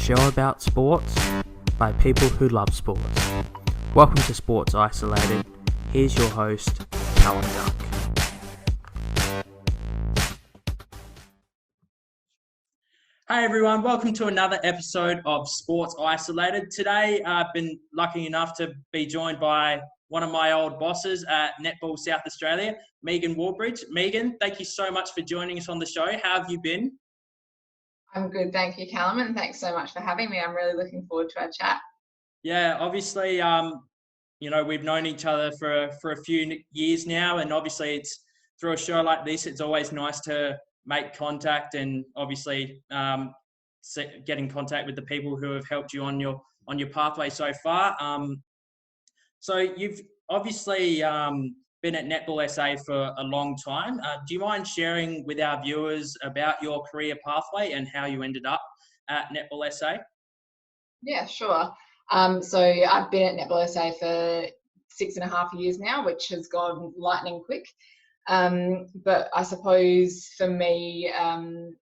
show about sports by people who love sports. Welcome to Sports Isolated. Here's your host, Callum. Hi everyone, welcome to another episode of Sports Isolated. Today I've been lucky enough to be joined by one of my old bosses at Netball South Australia, Megan Wooldridge. Megan, thank you so much for joining us on the show. How have you been? I'm good, thank you, Callum, and thanks so much for having me. I'm really looking forward to our chat. Yeah, obviously, we've known each other for a few years now, and obviously it's through a show like this, it's always nice to make contact and obviously get in contact with the people who have helped you on your pathway so far. So you've obviously been at Netball SA for a long time. Do you mind sharing with our viewers about your career pathway and how you ended up at Netball SA? Yeah, sure. So I've been at Netball SA for 6.5 years now, which has gone lightning quick. But I suppose for me,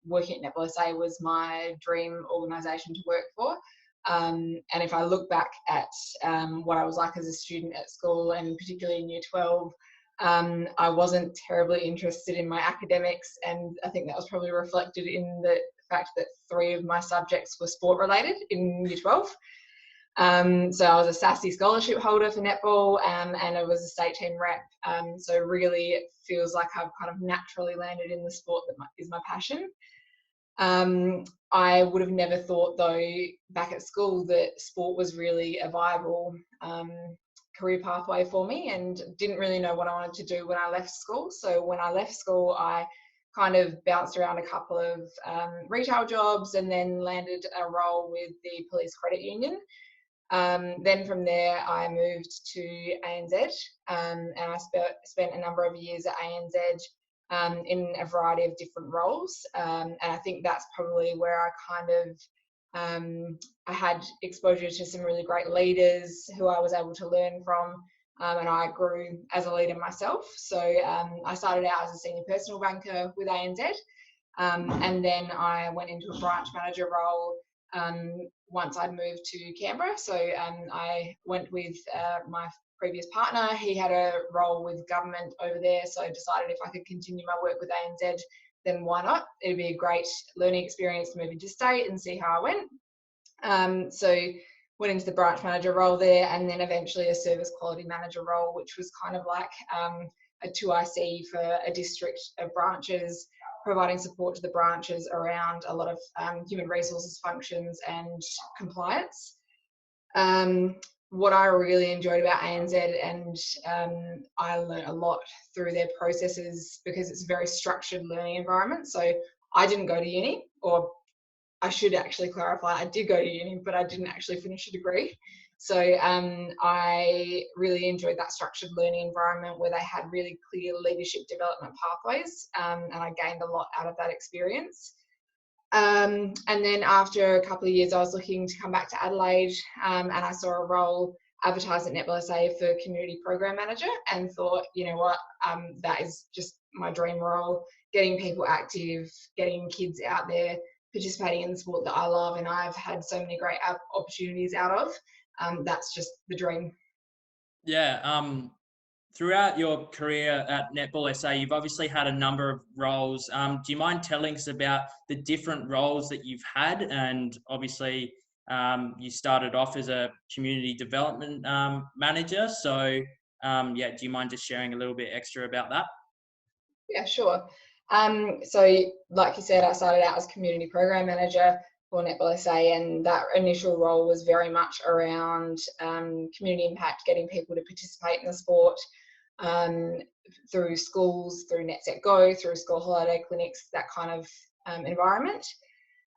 working at Netball SA was my dream organisation to work for. And if I look back at what I was like as a student at school, and particularly in Year 12, I wasn't terribly interested in my academics, and I think that was probably reflected in the fact that 3 of my subjects were sport related in Year 12. So I was a SASI scholarship holder for netball, and I was a state team rep. So really it feels like I've kind of naturally landed in the sport that is my passion. I would have never thought, though, back at school that sport was really a viable career pathway for me, and didn't really know what I wanted to do when I left school. So when I left school, I kind of bounced around a couple of retail jobs and then landed a role with the Police Credit Union. Then from there, I moved to ANZ, and I spent a number of years at ANZ in a variety of different roles. And I think that's probably where I kind of, I had exposure to some really great leaders who I was able to learn from, and I grew as a leader myself. So I started out as a senior personal banker with ANZ, and then I went into a branch manager role once I'd moved to Canberra. So I went with my previous partner. He had a role with government over there, so I decided if I could continue my work with ANZ, then why not? It'd be a great learning experience to move into state and see how I went. So went into the branch manager role there, and then eventually a service quality manager role, which was kind of like a 2IC for a district of branches, providing support to the branches around a lot of human resources functions and compliance. What I really enjoyed about ANZ, and I learned a lot through their processes because it's a very structured learning environment. So I didn't go to uni, or I should actually clarify, I did go to uni, but I didn't actually finish a degree. So I really enjoyed that structured learning environment where they had really clear leadership development pathways, and I gained a lot out of that experience. And then after a couple of years, I was looking to come back to Adelaide, and I saw a role advertised at Netball SA for community program manager, and thought, you know what, that is just my dream role, getting people active, getting kids out there, participating in the sport that I love and I've had so many great opportunities out of. That's just the dream. Yeah. Throughout your career at Netball SA, you've obviously had a number of roles. Do you mind telling us about the different roles that you've had? And obviously, you started off as a community development manager. So, do you mind just sharing a little bit extra about that? Yeah, sure. So like you said, I started out as community program manager for Netball SA, and that initial role was very much around community impact, getting people to participate in the sport through schools, through NetSet Go, through school holiday clinics, that kind of environment.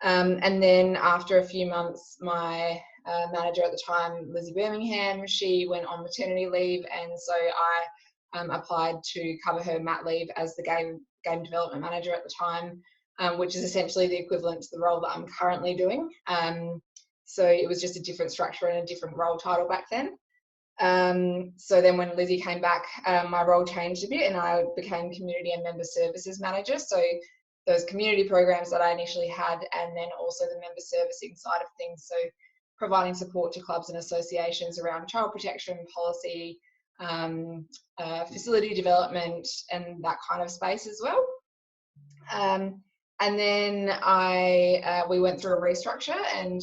And then after a few months, my manager at the time, Lizzie Birmingham, she went on maternity leave, and so I applied to cover her mat leave as the game development manager at the time, which is essentially the equivalent to the role that I'm currently doing. So it was just a different structure and a different role title back then. So then when Lizzie came back, my role changed a bit and I became community and member services manager. So those community programs that I initially had, and then also the member servicing side of things. So providing support to clubs and associations around child protection policy, facility development, and that kind of space as well. And then we went through a restructure, and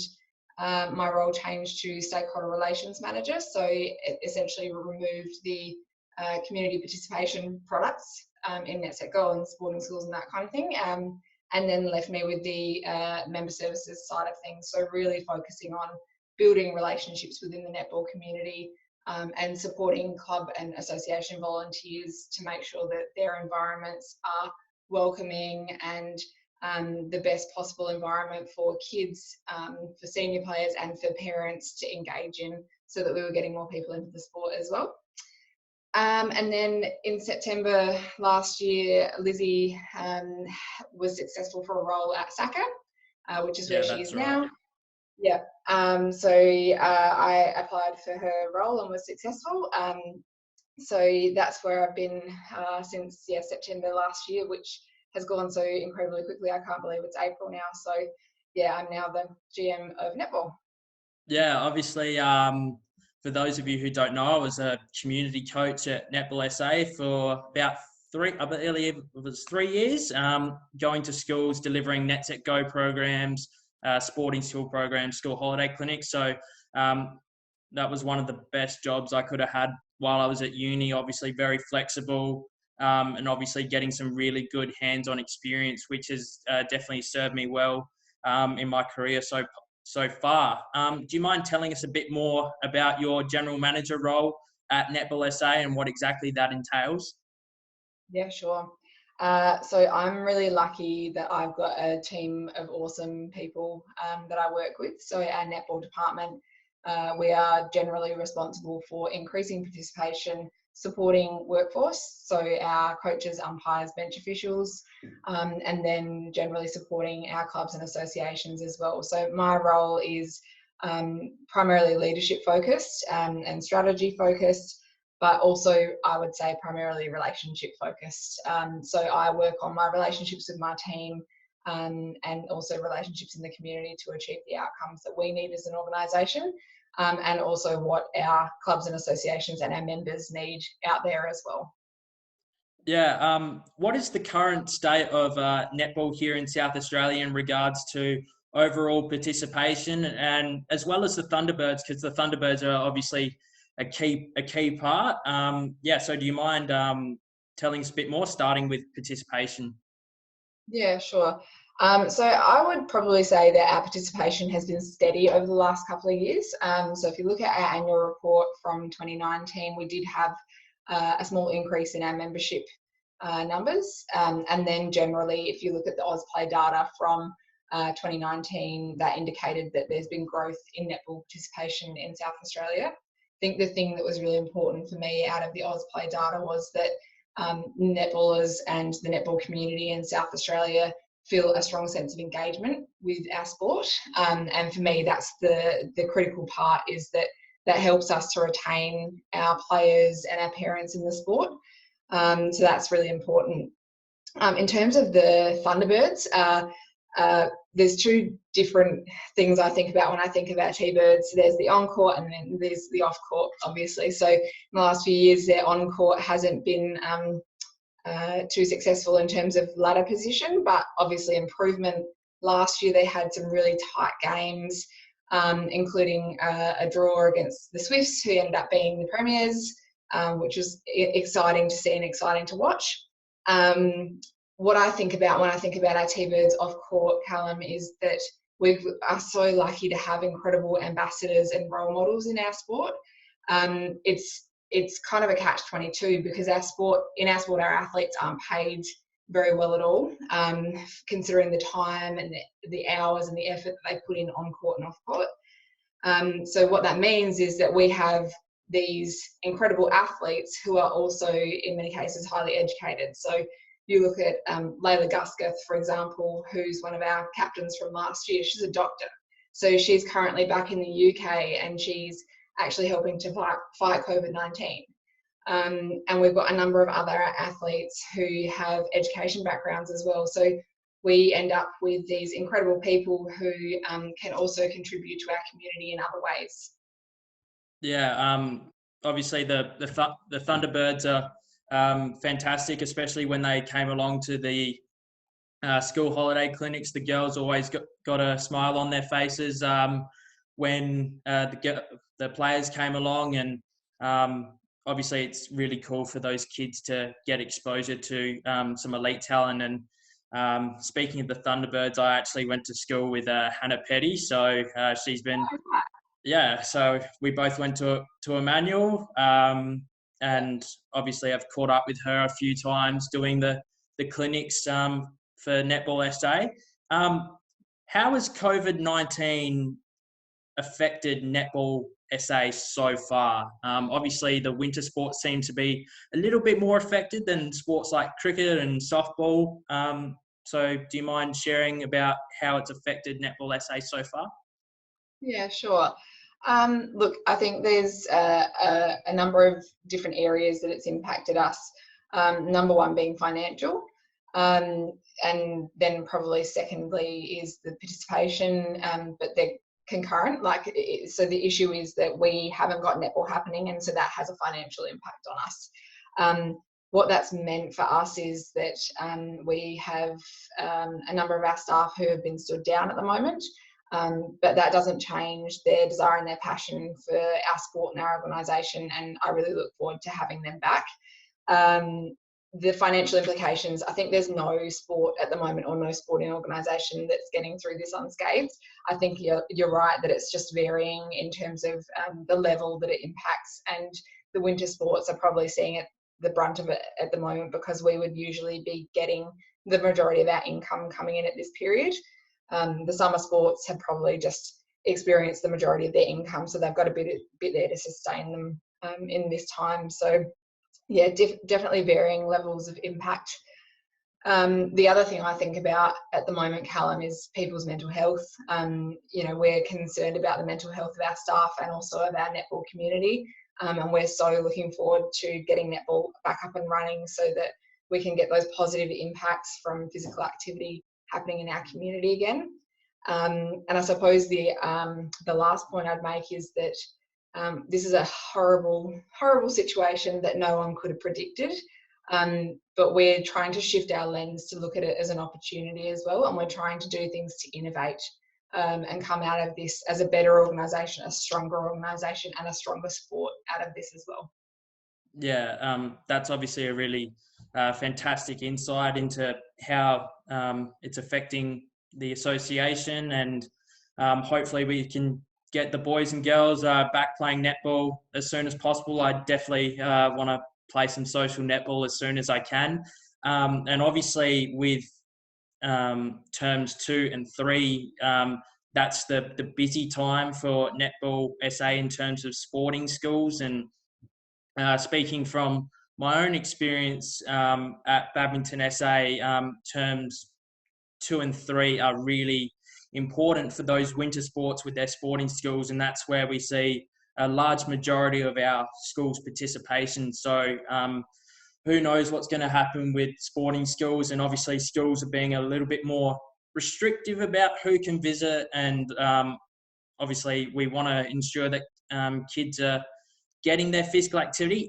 my role changed to stakeholder relations manager. So it essentially removed the community participation products in Net Set Go and sporting schools and that kind of thing, and then left me with the member services side of things. So really focusing on building relationships within the netball community, and supporting club and association volunteers to make sure that their environments are welcoming and the best possible environment for kids, for senior players and for parents to engage in, so that we were getting more people into the sport as well. And then in September last year, Lizzie was successful for a role at Saka, which is where she is now. Yeah. So I applied for her role and was successful. So that's where I've been since September last year, which has gone so incredibly quickly. I can't believe it's April now. So yeah, I'm now the GM of Netball. Yeah, obviously, for those of you who don't know, I was a community coach at Netball SA for about 3 years, going to schools, delivering Net Set Go programs, sporting school programs, school holiday clinics. So that was one of the best jobs I could have had while I was at uni. Obviously very flexible, and obviously getting some really good hands-on experience, which has definitely served me well in my career so far. Do you mind telling us a bit more about your general manager role at Netball SA and what exactly that entails? Yeah, sure. So I'm really lucky that I've got a team of awesome people that I work with. So our netball department, we are generally responsible for increasing participation, supporting workforce, so our coaches, umpires, bench officials, and then generally supporting our clubs and associations as well. So my role is primarily leadership focused and strategy focused, but also I would say primarily relationship focused. So I work on my relationships with my team, and also relationships in the community to achieve the outcomes that we need as an organisation, and also what our clubs and associations and our members need out there as well. Yeah, what is the current state of netball here in South Australia in regards to overall participation, and as well as the Thunderbirds, because the Thunderbirds are obviously a key part. So do you mind telling us a bit more, starting with participation? Yeah, sure. So I would probably say that our participation has been steady over the last couple of years. So if you look at our annual report from 2019, we did have a small increase in our membership numbers. And then generally, if you look at the AusPlay data from 2019, that indicated that there's been growth in netball participation in South Australia. I think the thing that was really important for me out of the AusPlay data was that netballers and the netball community in South Australia feel a strong sense of engagement with our sport, and for me that's the critical part, is that helps us to retain our players and our parents in the sport. So that's really important. In terms of the Thunderbirds, there's two different things I think about when I think about T-Birds. There's the on-court and then there's the off-court, obviously. So in the last few years, their on-court hasn't been too successful in terms of ladder position, but obviously improvement. Last year, they had some really tight games, including a draw against the Swifts, who ended up being the premiers, which was exciting to see and exciting to watch. What I think about when I think about our T-Birds off-court, Callum, is that we are so lucky to have incredible ambassadors and role models in our sport. It's kind of a catch-22 because in our sport, our athletes aren't paid very well at all, considering the time and the hours and the effort that they put in on-court and off-court. So what that means is that we have these incredible athletes who are also, in many cases, highly educated. So you look at Layla Gusketh, for example, who's one of our captains from last year. She's a doctor. So she's currently back in the UK and she's actually helping to fight COVID-19. And we've got a number of other athletes who have education backgrounds as well. So we end up with these incredible people who can also contribute to our community in other ways. Yeah, obviously the Thunderbirds are fantastic, especially when they came along to the school holiday clinics. The girls always got a smile on their faces when the players came along, and obviously it's really cool for those kids to get exposure to some elite talent. And speaking of the Thunderbirds, I actually went to school with Hannah Petty, so she's been so we both went to Emmanuel, and obviously I've caught up with her a few times doing the clinics for Netball SA. How has COVID-19 affected Netball SA so far? Obviously, the winter sports seem to be a little bit more affected than sports like cricket and softball. So do you mind sharing about how it's affected Netball SA so far? Yeah, sure. Look, I think there's a number of different areas that it's impacted us. Number one being financial. And then probably secondly is the participation, but they're concurrent. So the issue is that we haven't got netball happening, and so that has a financial impact on us. What that's meant for us is that we have a number of our staff who have been stood down at the moment. But that doesn't change their desire and their passion for our sport and our organisation, and I really look forward to having them back. The financial implications, I think there's no sport at the moment or no sporting organisation that's getting through this unscathed. I think you're right that it's just varying in terms of the level that it impacts, and the winter sports are probably seeing it the brunt of it at the moment, because we would usually be getting the majority of our income coming in at this period. The summer sports have probably just experienced the majority of their income, so they've got a bit there to sustain them in this time. So yeah, definitely varying levels of impact. The other thing I think about at the moment, Callum, is people's mental health. We're concerned about the mental health of our staff and also of our netball community, and we're so looking forward to getting netball back up and running so that we can get those positive impacts from physical activity happening in our community again. And I suppose the last point I'd make is that this is a horrible, horrible situation that no one could have predicted. But we're trying to shift our lens to look at it as an opportunity as well, and we're trying to do things to innovate and come out of this as a better organisation, a stronger organisation, and a stronger sport out of this as well. Yeah, that's obviously a really fantastic insight into how it's affecting the association, and hopefully we can get the boys and girls back playing netball as soon as possible. I definitely want to play some social netball as soon as I can. And obviously with terms 2 and 3, that's the busy time for Netball SA in terms of sporting schools. And speaking from my own experience at Badminton SA, terms 2 and 3 are really important for those winter sports with their sporting schools, and that's where we see a large majority of our schools' participation. So who knows what's going to happen with sporting schools, and obviously schools are being a little bit more restrictive about who can visit, and obviously we want to ensure that kids are getting their physical activity.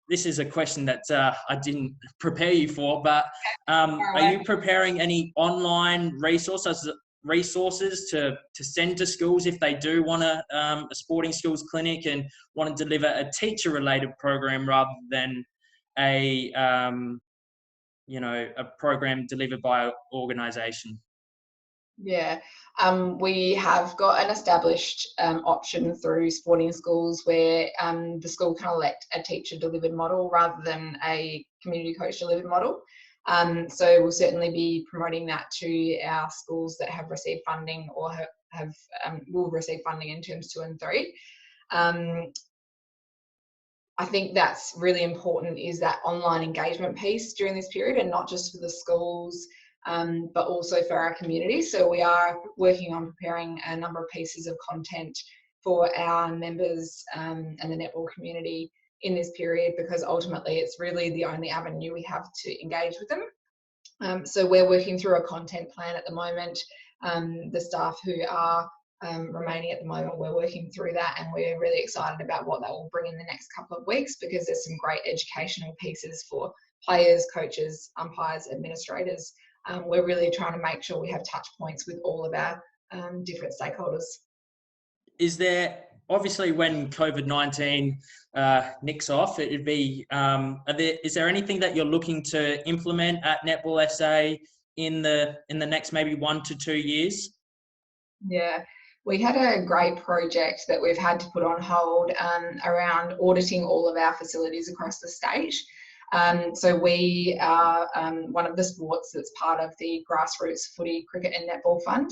This is a question that I didn't prepare you for, but are you preparing any online resources to send to schools if they do want a sporting skills clinic and want to deliver a teacher-related program rather than a program delivered by an organisation? Yeah, we have got an established option through sporting schools where the school can elect a teacher-delivered model rather than a community coach-delivered model. So we'll certainly be promoting that to our schools that have received funding or will receive funding in terms 2 and 3. I think that's really important, is that online engagement piece during this period, and not just for the schools, but also for our community. So we are working on preparing a number of pieces of content for our members and the netball community in this period, because ultimately it's really the only avenue we have to engage with them. So we're working through a content plan at the moment. The staff who are remaining at the moment, we're working through that, and we're really excited about what that will bring in the next couple of weeks, because there's some great educational pieces for players, coaches, umpires, administrators. We're really trying to make sure we have touch points with all of our different stakeholders. Is there, obviously when COVID-19 nicks off, it'd be, is there anything that you're looking to implement at Netball SA in the next maybe 1 to 2 years? Yeah, we had a great project that we've had to put on hold around auditing all of our facilities across the state. So we are one of the sports that's part of the grassroots footy, cricket and netball fund,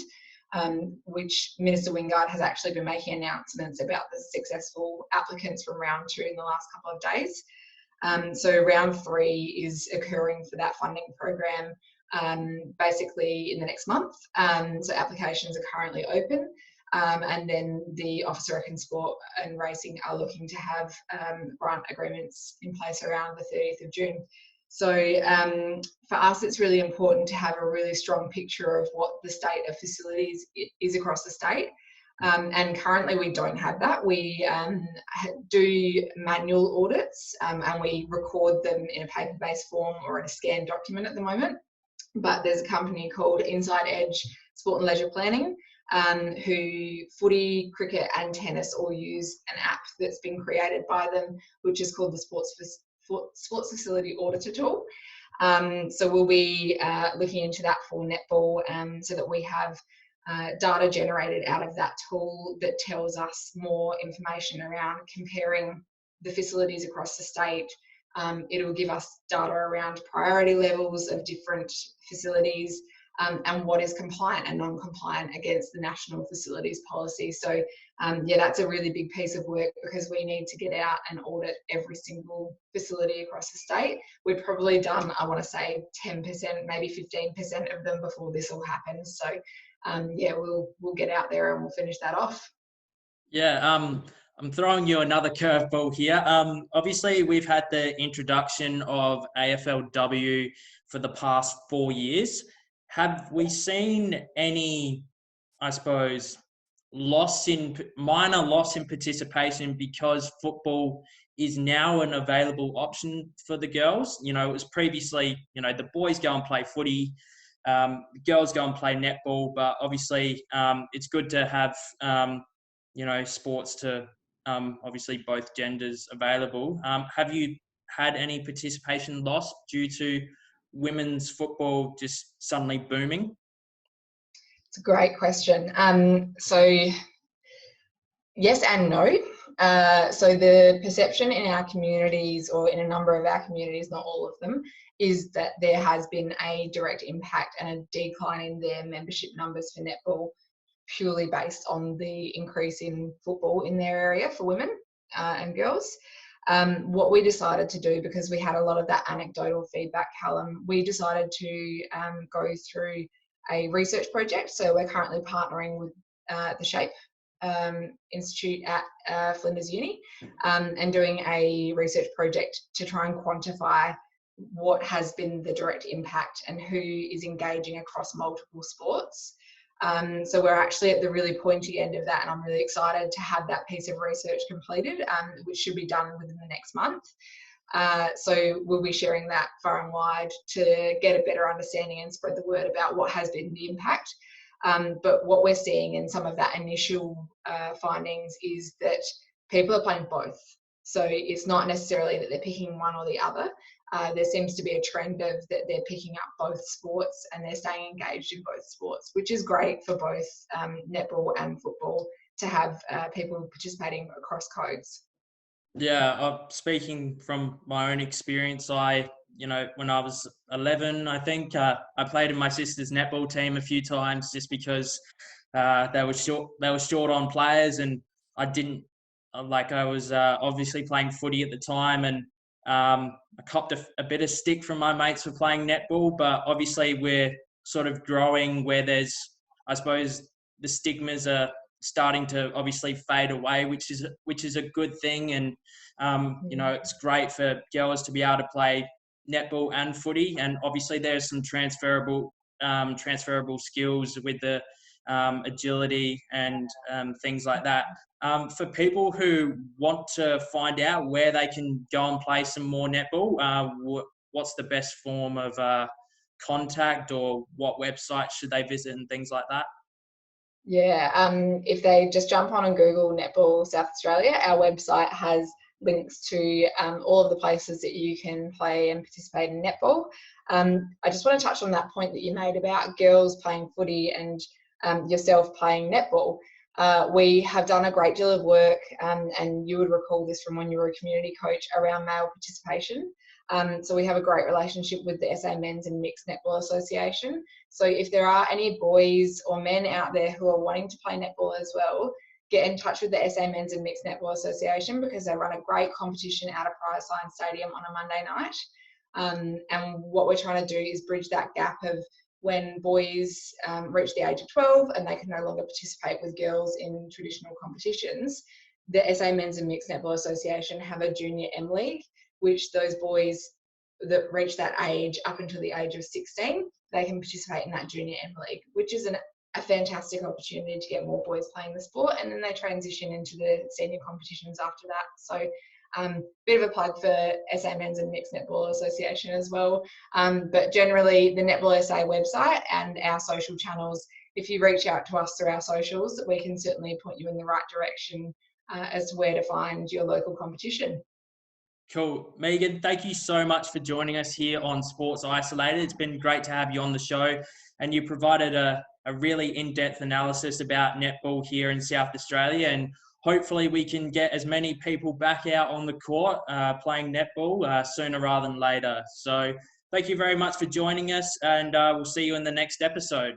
which Minister Wingard has actually been making announcements about the successful applicants from round 2 in the last couple of days. So round 3 is occurring for that funding program basically in the next month. So applications are currently open. And then the Office of Rec and Sport and Racing are looking to have grant agreements in place around the 30th of June. So for us, it's really important to have a really strong picture of what the state of facilities is across the state. And currently we don't have that. We do manual audits and we record them in a paper-based form or in a scanned document at the moment. But there's a company called Inside Edge Sport and Leisure Planning who footy, cricket and tennis all use an app that's been created by them, which is called the Sports Facility Auditor tool. So we'll be looking into that for netball so that we have data generated out of that tool that tells us more information around comparing the facilities across the state. It will give us data around priority levels of different facilities and what is compliant and non-compliant against the National Facilities Policy. So yeah, that's a really big piece of work, because we need to get out and audit every single facility across the state. We've probably done, I want to say 10%, maybe 15% of them before this all happens. So yeah, we'll get out there and we'll finish that off. Yeah, I'm throwing you another curveball here. Obviously, we've had the introduction of AFLW for the past 4 years. Have we seen any, I suppose, minor loss in participation because football is now an available option for the girls? You know, it was previously, you know, the boys go and play footy, girls go and play netball, but obviously it's good to have, you know, sports to obviously both genders available. Have you had any participation loss due to women's football just suddenly booming? It's a great question. So yes and no. So the perception in our communities, or in a number of our communities, not all of them, is that there has been a direct impact and a decline in their membership numbers for netball, purely based on the increase in football in their area for women and girls. What we decided to do, because we had a lot of that anecdotal feedback, Callum, we decided to go through a research project. So we're currently partnering with the SHAPE Institute at Flinders Uni and doing a research project to try and quantify what has been the direct impact and who is engaging across multiple sports. So we're actually at the really pointy end of that, and I'm really excited to have that piece of research completed, which should be done within the next month. So we'll be sharing that far and wide to get a better understanding and spread the word about what has been the impact. But what we're seeing in some of that initial findings is that people are playing both. So it's not necessarily that they're picking one or the other. There seems to be a trend of that they're picking up both sports and they're staying engaged in both sports, which is great for both netball and football to have people participating across codes. Yeah, speaking from my own experience, you know, when I was 11, I think I played in my sister's netball team a few times just because they were short on players, and I didn't I was obviously playing footy at the time, and I copped a bit of stick from my mates for playing netball. But obviously we're sort of growing where there's, I suppose, the stigmas are starting to obviously fade away, which is a good thing. And you know, it's great for girls to be able to play netball and footy, and obviously there's some transferable skills with the agility and things like that. For people who want to find out where they can go and play some more netball, what's the best form of contact, or what website should they visit and things like that? Yeah, if they just jump on and Google Netball South Australia, our website has links to all of the places that you can play and participate in netball. I just want to touch on that point that you made about girls playing footy and yourself playing netball. We have done a great deal of work, and you would recall this from when you were a community coach, around male participation. So we have a great relationship with the SA Men's and Mixed Netball Association. So if there are any boys or men out there who are wanting to play netball as well, get in touch with the SA Men's and Mixed Netball Association, because they run a great competition out of Priceline Stadium on a Monday night. And what we're trying to do is bridge that gap of when boys reach the age of 12 and they can no longer participate with girls in traditional competitions. The SA Men's and Mixed Netball Association have a junior M League, which those boys that reach that age up until the age of 16, they can participate in that junior M League, which is a fantastic opportunity to get more boys playing the sport, and then they transition into the senior competitions after that. So bit of a plug for SA Men's and Mixed Netball Association as well. But generally, the Netball SA website and our social channels, if you reach out to us through our socials, we can certainly point you in the right direction as to where to find your local competition. Cool. Megan, thank you so much for joining us here on Sports Isolated. It's been great to have you on the show, and you provided a really in-depth analysis about netball here in South Australia, and hopefully we can get as many people back out on the court playing netball sooner rather than later. So thank you very much for joining us, and we'll see you in the next episode.